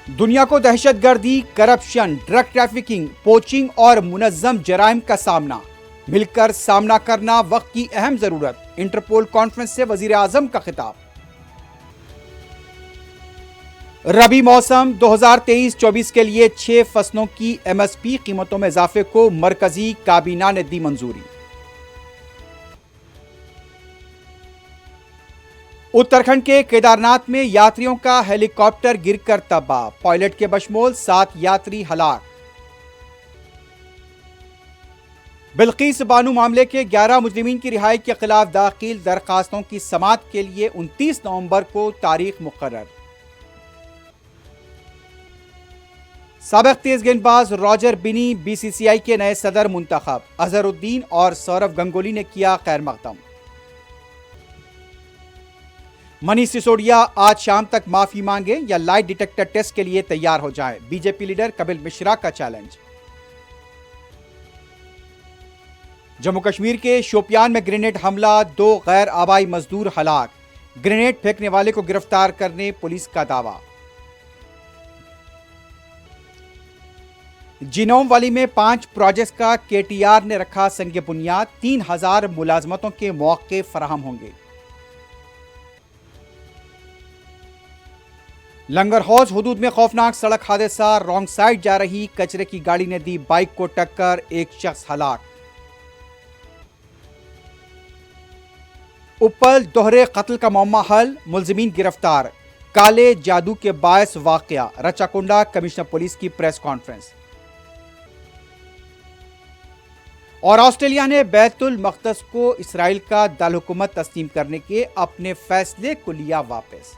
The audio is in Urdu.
دنیا کو دہشت گردی، کرپشن، ڈرگ ٹریفکنگ، پوچنگ اور منظم جرائم کا سامنا مل کر سامنا کرنا وقت کی اہم ضرورت، انٹرپول کانفرنس سے وزیر اعظم کا خطاب۔ ربی موسم 2023-24 کے لیے 6 فصلوں کی ایم ایس پی قیمتوں میں اضافے کو مرکزی کابینہ نے دی منظوری۔ اتراکھنڈ کے کیدارناتھ میں یاتریوں کا ہیلی کاپٹر گر کر تباہ، پائلٹ کے بشمول 7 یاتری ہلاک۔ بلقیس بانو معاملے کے 11 مجرمین کی رہائی کے خلاف داخل درخواستوں کی سماعت کے لیے 29 نومبر کو تاریخ مقرر۔ سابق تیز گیند باز راجر بنی بی سی سی آئی کے نئے صدر منتخب، اظہر الدین اور سورو گنگولی نے کیا خیر مقدم۔ منیش سسوڈیا آج شام تک معافی مانگیں یا لائٹ ڈیٹیکٹر ٹیسٹ کے لیے تیار ہو جائیں، B J P leader Kapil Mishra کا چیلنج۔ جموں کشمیر کے شوپیان میں گرینیڈ حملہ، 2 غیر آبائی مزدور ہلاک، گرینیڈ پھینکنے والے کو گرفتار کرنے پولیس کا دعویٰ۔ جینوم والی میں 5 پروجیکٹس کا کے ٹی آر نے رکھا سنگ بنیاد، 3000 ملازمتوں کے مواقع فراہم ہوں گے۔ لنگر حوض حدود میں خوفناک سڑک حادثہ، رانگ سائیڈ جا رہی کچرے کی گاڑی نے دی بائک کو ٹکر، 1 شخص ہلاک۔ اپل دوہرے قتل کا معمہ حل، ملزمین گرفتار، کالے جادو کے باعث واقعہ، رچاکنڈا کمشنر پولیس کی پریس کانفرنس۔ اور آسٹریلیا نے بیت المقدس کو اسرائیل کا دارالحکومت تسلیم کرنے کے اپنے فیصلے کو لیا واپس۔